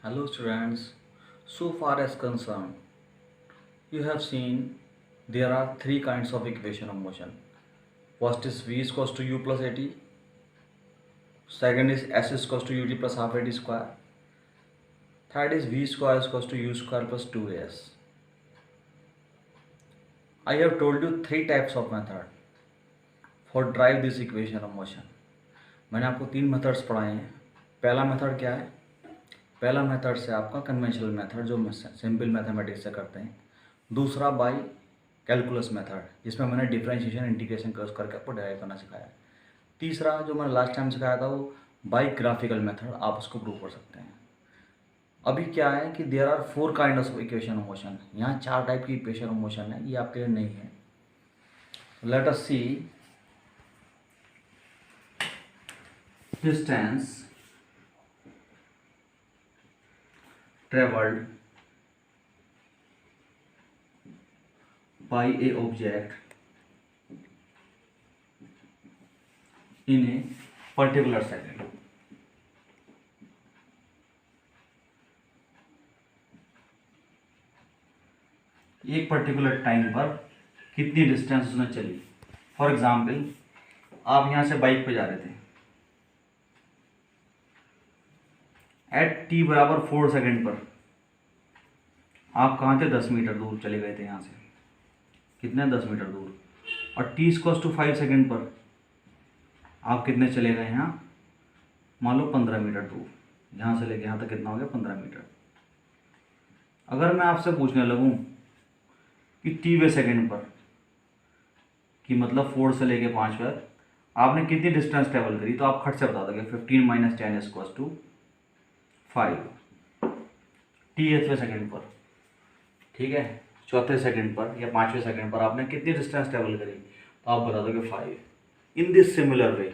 Hello students, so far as concerned, you have seen there are three kinds of equation of motion. First is v is equals to u plus at, second is s is equals to ut plus half at square, third is v square is equals to u square plus 2as. I have told you three types of method for drive this equation of motion. मैंने आपको तीन methods पढ़ाए हैं. पहला method क्या है? पहला method से आपका कन्वेंशनल मेथड जो सिंपल मैथमेटिक्स से करते हैं. दूसरा बाय कैलकुलस मेथड जिसमें मैंने डिफरेंशिएशन इंटीग्रेशन करके आपको डेराइव करना सिखाया. तीसरा जो मैंने लास्ट टाइम सिखाया था वो बाय ग्राफिकल मेथड, आप उसको प्रूव कर सकते हैं. अभी क्या है कि there are four kind of equation of motion. यहाँ चार टाइप की इक्वेशन ऑफ मोशन है, ये आपके लिए नहीं है. Let us see distance traveled by a object in a particular second. एक पर्टिकुलर टाइम पर कितनी डिस्टेंस उसने चली. फॉर एग्जाम्पल, आप यहाँ से बाइक पे जा रहे थे. एट टी बराबर 4 सेकेंड पर आप कहाँ थे? 10 मीटर दूर चले गए थे यहाँ से. कितने? 10 मीटर दूर. और टी इक्वल्स टू 5 सेकेंड पर आप कितने चले गए? यहाँ मान लो 15 मीटर दूर. यहाँ से लेके यहाँ तक कितना हो गया? 15 मीटर. अगर मैं आपसे पूछने लगूँ कि टी सेकेंड पर कि मतलब 4 से लेके 5 पर आपने कितनी डिस्टेंस ट्रेवल करी, तो आप खट से बता दोगे 15 minus 10 equals to 5. T second पर, ठीक है, चौथे सेकंड पर या पाँचवें सेकंड पर आपने कितनी डिस्टेंस ट्रेवल करी, तो आप बता दोगे 5. In this similar way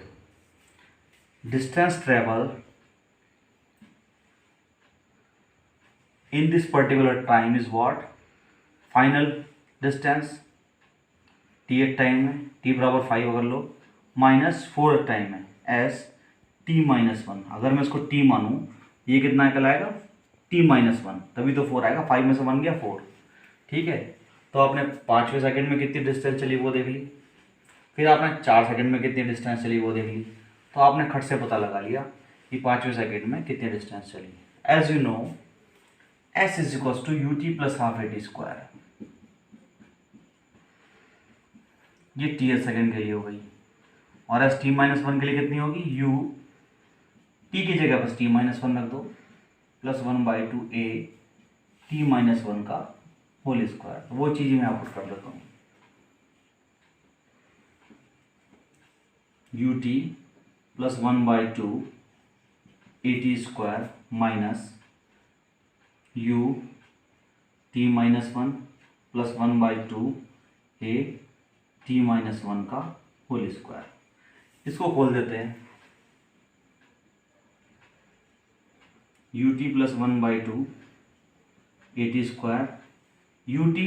distance travel in this particular time is what? Final distance. T एक टाइम है, टी बराबर 5 अगर लो, माइनस 4 टाइम है एस टी माइनस 1. अगर मैं इसको टी मानूँ, ये कितना कहलाएगा? टी माइनस 1, तभी तो 4 आएगा. 5 में से 1 गया 4. ठीक है, तो आपने 5वें सेकंड में कितनी डिस्टेंस चली वो देख ली. फिर आपने 4 सेकंड में कितनी डिस्टेंस चली वो देख ली. तो आपने खट से पता लगा लिया कि 5वें सेकंड में कितनी डिस्टेंस चली. As you know S is equals to U T plus half A T square. ये टी सेकंड के लिए हो गई. और एस टी माइनस 1 के लिए कितनी होगी? यू टी की जगह बस टी माइनस 1 रख दो प्लस 1/2 ए टी माइनस 1 का होल स्क्वायर. वो चीज़ मैं आउट कर देता हूँ. U T plus 1/2 A T square minus U T minus 1 plus 1/2 A T minus 1 का होल स्क्वायर. इसको खोल देते हैं. U T plus 1/2 A T square. U T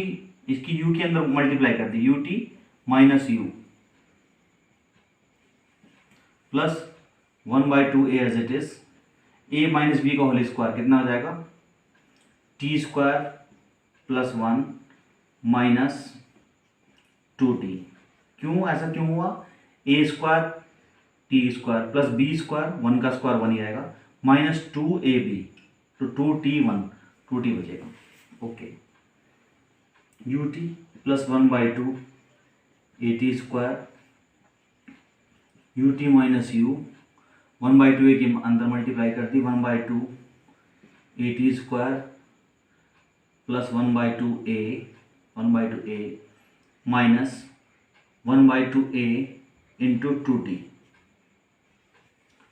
इसकी यू के अंदर मल्टीप्लाई कर दी, U T minus U plus 1/2 A as it is. A minus B का होल स्क्वायर कितना हो जाएगा? T square plus 1 minus 2t. क्यों ऐसा क्यों हुआ? A square T square plus B square, 1 का स्क्वायर 1 ही आएगा, माइनस 2ab तो 2t1 2t बचेगा. Okay, you T plus 1/2 A T square U T minus you 1/2 ए के अंदर मल्टीप्लाई कर दी 1/2 A T square plus 1/2 A minus 1/2 A into 2t.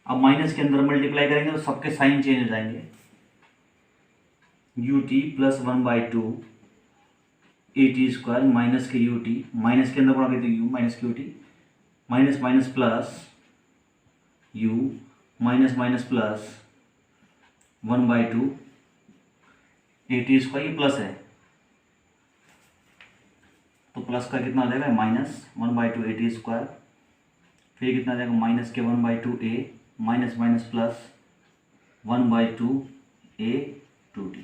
अब minus के अंदर मल्टीप्लाई करेंगे तो सबके साइन चेंज हो जाएंगे. U T plus 1/2 A T square minus के यू टी, माइनस के अंदर पड़ा तो यू माइनस के U T, minus minus plus U minus minus plus 1/2 A T square. ये प्लस है तो प्लस का कितना आ जाएगा? Minus 1/2 A T square. फिर कितना आ जाएगा? माइनस के 1/2 A minus minus plus 1/2 a/2t।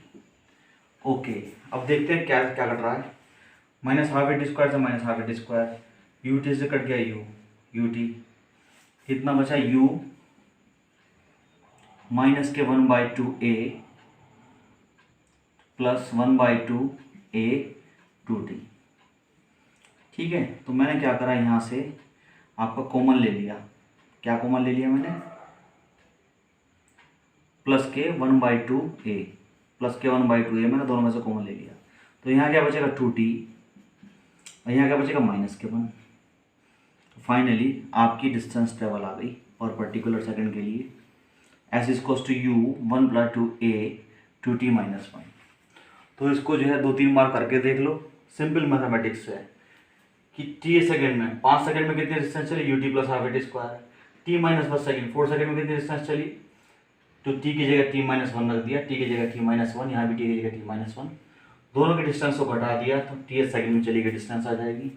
Okay, अब देखते हैं क्या क्या कट रहा है। -12 से -12 ut से कट गया ut, कितना बचा u -1/2a प्लस 1/2a/2t। ठीक है, तो मैंने क्या करा, यहाँ से आपका कॉमन ले लिया। क्या कॉमन ले लिया मैंने? प्लस के 1/2a मैंने दोनों में से कॉमन ले लिया। तो यहाँ क्या बचेगा 2t और यहाँ क्या बचेगा -1। तो फाइनली आपकी डिस्टेंस ट्रेवल आ गई और पर्टिकुलर सेकंड के लिए s equals to u 1/2a 2t-1। तो इसको जो है 2-3 बार करके देख लो, सिंपल मैथमेटिक्स है कि t सेकंड में 5 सेकंड में कितनी डिस्टेंस चली ut plus half at square, t -1 second 4 second में कितनी डिस्टेंस चली, तो t की जगह t-1 रख दिया, t की जगह t-1, यहाँ भी t की जगह t-1, दोनों के डिस्टेंस को घटा दिया तो t सेकंड में चली गई डिस्टेंस आ जाएगी।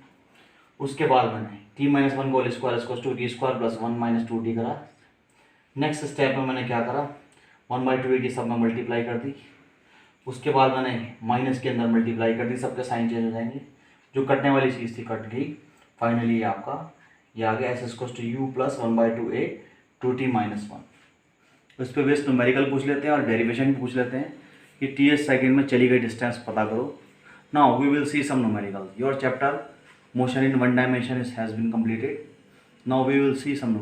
उसके बाद मैंने t-1 whole square equals to t square plus 1 - 2t करा। नेक्स्ट स्टेप में मैंने क्या करा, 1/2 सब में मल्टीप्लाई कर दी। उसके बाद मैंने माइनस के अंदर मल्टीप्लाई कर दी, सबके साइन चेंज हो जाएंगे, जो कटने वाली चीज़ थी कट गई। फाइनली ये आपका ये आ गया s equals to u plus 1/2a 2t-1। उस पर बेस्ड न्यूमेरिकल पूछ लेते हैं और डेरिवेशन भी पूछ लेते हैं कि टी सेकंड में चली गई डिस्टेंस पता करो। Now we will see some numerical. Your chapter motion in one dimension has been completed. Now we will see some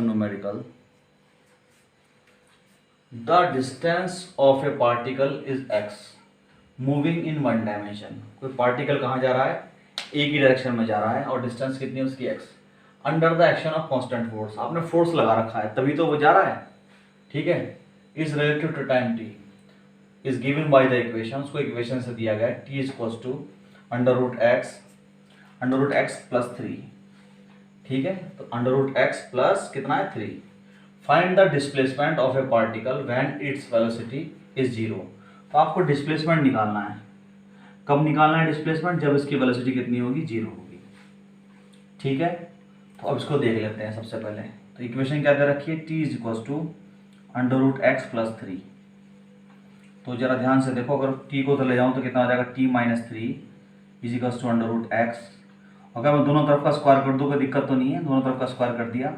numerical. The distance of a particle is x moving in one dimension. कोई particle कहाँ जा रहा है, एक ही direction में जा रहा है और डिस्टेंस कितनी है उसकी x। Under the action of constant force, आपने फोर्स लगा रखा है तभी तो वो जा रहा है। ठीक है, is relative to time t is given by the equation, उसको इक्वेशन से दिया गया है t equals to √x plus 3। ठीक है, तो √x प्लस कितना है 3। Find the displacement of a particle when its velocity is 0। तो आपको डिस्प्लेसमेंट निकालना है। कब निकालना है डिस्प्लेसमेंट? जब इसकी वेलोसिटी कितनी होगी, 0 होगी। ठीक है, तो अब इसको देख लेते हैं। सबसे पहले तो इक्वेशन क्या दे रखी है, t is equals to √x plus 3। तो जरा ध्यान से देखो, अगर t को तो ले जाऊँ तो कितना हो जाएगा, t-3 is equals to √x। अगर मैं दोनों तरफ का स्क्वायर कर दूँ कोई दिक्कत तो नहीं है, दोनों तरफ का स्क्वायर कर दिया।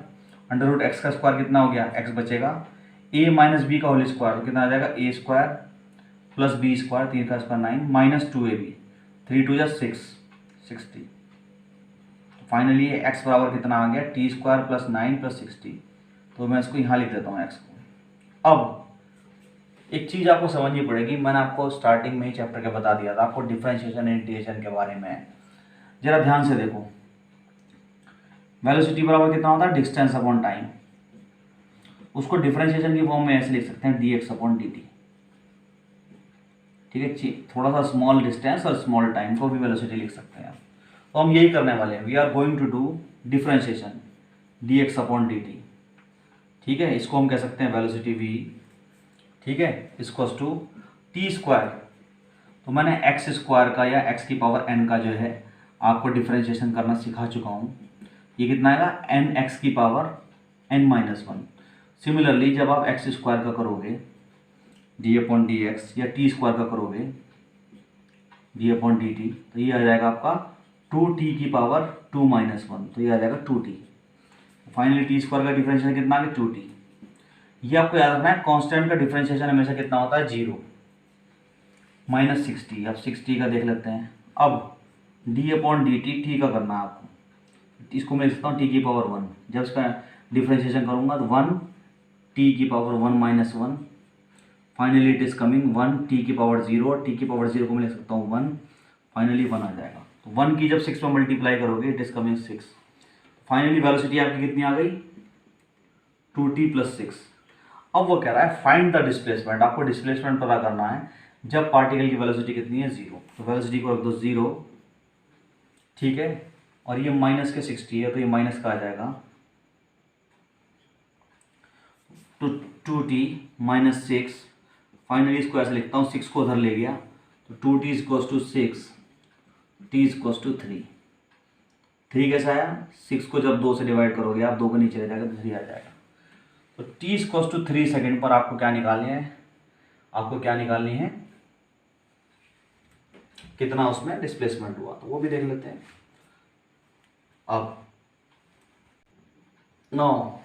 √x का स्क्वायर कितना हो गया, x बचेगा। a माइनस बी का होल स्क्वायर तो कितना आ जाएगा, a square plus b square, 3 का square 9 minus 2ab, 3 2 6 60। Finally x बराबर कितना आ गया, t स्क्वायर प्लस 9 प्लस 60। तो मैं इसको यहाँ लिख देता हूँ x को। अब एक चीज़ आपको समझनी पड़ेगी, मैंने आपको स्टार्टिंग में ही चैप्टर के बता दिया था आपको डिफरेंशिएशन इंटीग्रेशन के बारे में। जरा ध्यान से देखो, वेलोसिटी बराबर कितना होता है, डिस्टेंस अपॉन टाइम। उसको डिफरेंशिएशन की फॉर्म में ऐसे लिख सकते हैं dx/dt। ठीक है, थोड़ा सा स्मॉल डिस्टेंस और स्मॉल टाइम को भी वेलोसिटी लिख सकते हैं। तो हम यही करने वाले हैं, we are going to do differentiation dx/dt। ठीक है, इसको हम कह सकते हैं वेलोसिटी v। ठीक है, इक्वल्स टू टी स्क्वायर। तो मैंने एक्स स्क्वायर का या एक्स की पावर n का जो है आपको डिफरेंशिएशन करना सिखा चुका हूँ। ये कितना आएगा, n x की पावर n-1। सिमिलरली जब आप एक्स स्क्वायर का करोगे d/dx या टी स्क्वायर का करोगे d/dt, तो ये आ जाएगा आपका 2t की पावर 2-1, तो ये आ जाएगा 2t। फाइनली टी स्क्वायर का डिफरेंशिएशन कितना आ गया, 2t। ये आपको याद रखना है, कांस्टेंट का डिफरेंशिएशन हमेशा कितना होता है, 0 -60। अब 60 का देख लेते हैं। अब d/dt t का करना है आपको, इसको मैं लिख सकता हूँ t की पावर 1। जब इसका डिफरेंशिएशन करूँगा तो 1 t की power 1-1। Finally it is coming 1 t की पावर 0 और t की पावर 0 को मैं लिख सकता हूँ 1। फाइनली 1 आ जाएगा। तो 1 की जब 6 में मल्टीप्लाई करोगे it is coming 6। Finally velocity आपकी कितनी आ गई, 2t + 6। अब वो कह रहा है फाइंड द डिस्प्लेसमेंट। आपको डिस्प्लेसमेंट पता करना है जब पार्टिकल की वेलोसिटी कितनी है, 0। तो वेलोसिटी को रख दो 0। ठीक है, और ये माइनस के 60 है तो ये माइनस का आ जाएगा, तो 2t - 6। फाइनली इसको ऐसे लिखता हूँ, 6 को उधर ले गया तो 2t = 6, t = 3। 3 कैसा आया, 6 को जब 2 से डिवाइड करोगे आप, 2 को नीचे रह जाएगा तो 3 आ जाएगा। तो t इक्वल्स टू 3 सेकेंड पर आपको क्या निकालनी है, आपको क्या निकालनी है, कितना उसमें डिस्प्लेसमेंट हुआ, तो वो भी देख लेते हैं। अब नो,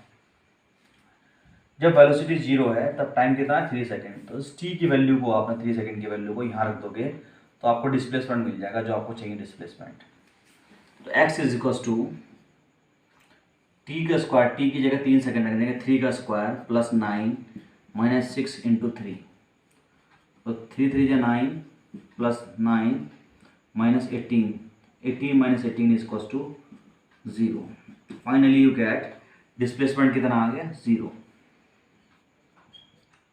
जब वेलोसिटी 0 है तब टाइम कितना है 3 सेकेंड। तो इस t की वैल्यू को आपने 3 सेकेंड की वैल्यू को यहाँ रख दोगे तो आपको डिस्प्लेसमेंट मिल जाएगा जो आपको चाहिए डिस्प्लेसमेंट। तो x is equals to t का स्क्वायर, टी की जगह 3 सेकेंड रख देंगे, 3 का स्क्वायर प्लस 9 माइनस 6 इंटू 3, तो 3 3 जा 9 plus 9 minus 18, 18 minus 18 is equals to 0। Finally you get displacement कितना आ गया 0।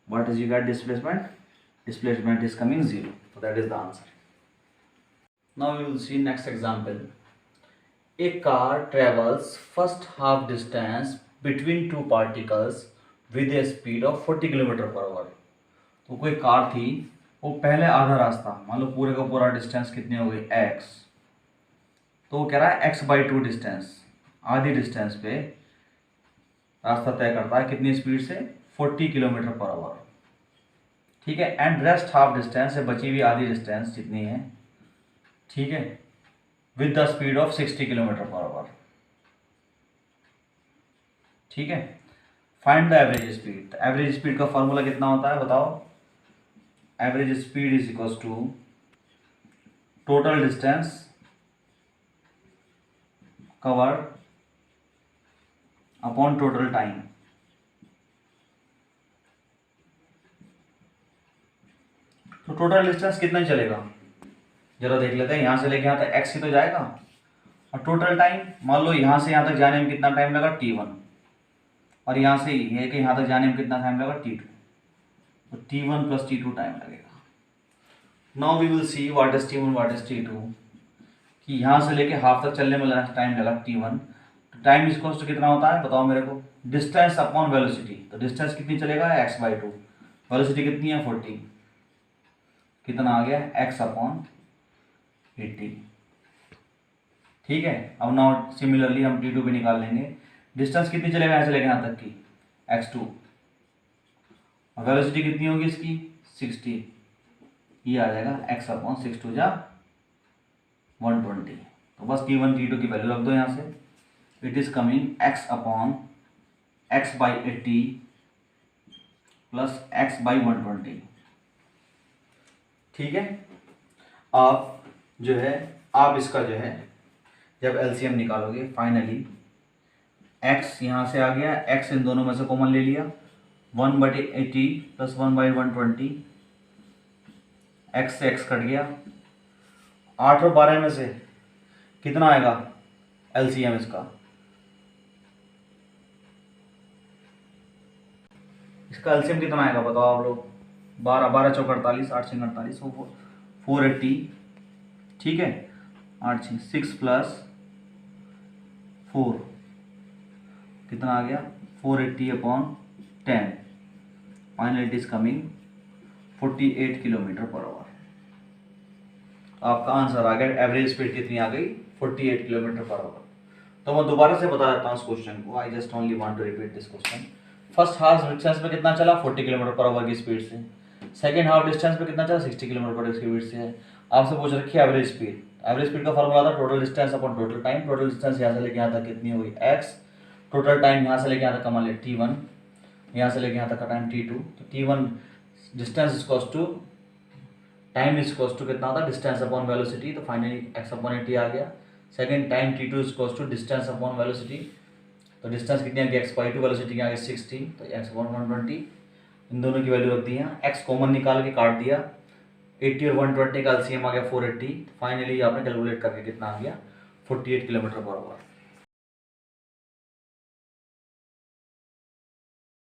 What is you get displacement, displacement is coming 0, so that is the answer. Now we will see next example. A car travels first half distance between two particles with a speed of 40 km/h. तो कोई car थी, वो पहले आधा रास्ता, मान लो पूरे का पूरा डिस्टेंस कितनी हो गई x, तो वो कह रहा है x/2 डिस्टेंस, आधी डिस्टेंस पे रास्ता तय करता है कितनी स्पीड से 40 km/h, ठीक है। एंड रेस्ट हाफ डिस्टेंस है, बची हुई आधी डिस्टेंस जितनी है, ठीक है, with the speed of 60 km/h, ठीक है। Find the average speed. Average speed का फॉर्मूला कितना होता है बताओ, average speed is equals to total distance covered upon total time. तो टोटल डिस्टेंस कितना चलेगा जरा देख लेते हैं, यहाँ से लेके यहाँ तक x ही तो जाएगा, और टोटल टाइम मान लो यहाँ से यहाँ तक जाने में कितना टाइम लगा t1, और यहाँ से ये कि यहाँ तक जाने में कितना टाइम लगा t2, तो t1 प्लस t2 टाइम लगेगा। Now we will see what is t1 what is t2, कि यहाँ से लेके हाफ तक चलने में टाइम लगा t1, तो टाइम इक्वल्स टू कितना होता है बताओ मेरे को, डिस्टेंस अपॉन वेलोसिटी। तो डिस्टेंस कितनी चलेगा x/2, वेलोसिटी कितनी है 40, कितना आ गया x अपॉन 80, ठीक है। अब नाउ सिमिलरली हम t2 भी निकाल लेंगे, डिस्टेंस कितनी चलेगा यहाँ से लेके यहाँ तक की x2, और वेलोसिटी कितनी होगी इसकी 60, ये आ जाएगा x अपॉन 6 2 जा 120। तो बस t1 t2 की वैल्यू रख दो यहाँ से, it is coming x upon x/80 plus x/120, ठीक है। आप जो है आप इसका जो है जब एलसीएम निकालोगे फाइनली x यहाँ से आ गया, x इन दोनों में से कॉमन ले लिया, 1/80 प्लस 1/120, x से x कट गया, 8 और 12 में से कितना आएगा एलसीएम इसका, इसका एलसीएम कितना आएगा बताओ आप लोग, 12 12 चौक 48, 8 6 48, 480, ठीक है, 8 6 प्लस 4 कितना आ गया 480 upon 10, finally it is coming 48 km/h। आपका आंसर आ गया, एवरेज स्पीड कितनी आ गई 48 km/h। तो मैं दोबारा से बता देता हूँ इस क्वेश्चन को, I just only want to repeat this question. First half distance पे कितना चला 40 km/h की स्पीड से, सेकेंड हाफ डिस्टेंस पे कितना चला 60 km/h की स्पीड से है। आपसे पूछ रखी है एवरेज स्पीड, एवरेज स्पीड का फॉर्मूला था total distance upon total time. Total distance यहाँ से लेके यहाँ तक कितनी हुई x, टोटल टाइम यहाँ से लेके यहाँ तक का मान लिया t1, यहाँ से लेके यहाँ तक का टाइम t2, तो t1 distance equals to time equals to कितना होता है डिस्टेंस अपॉन वेलोसिटी, तो फाइनली x अपॉन 80 आ गया। Second time t2 equals to distance upon velocity, तो डिस्टेंस कितनी आ गई x/2, वेलोसिटी की आ गई 60, तो x अपॉन 120, इन दोनों की वैल्यू रख दी है, x कॉमन निकाल के काट दिया, 80 और 120 का एलसीएम आ गया 480, फाइनली आपने कैलकुलेट करके कितना आ गया 48 km/h।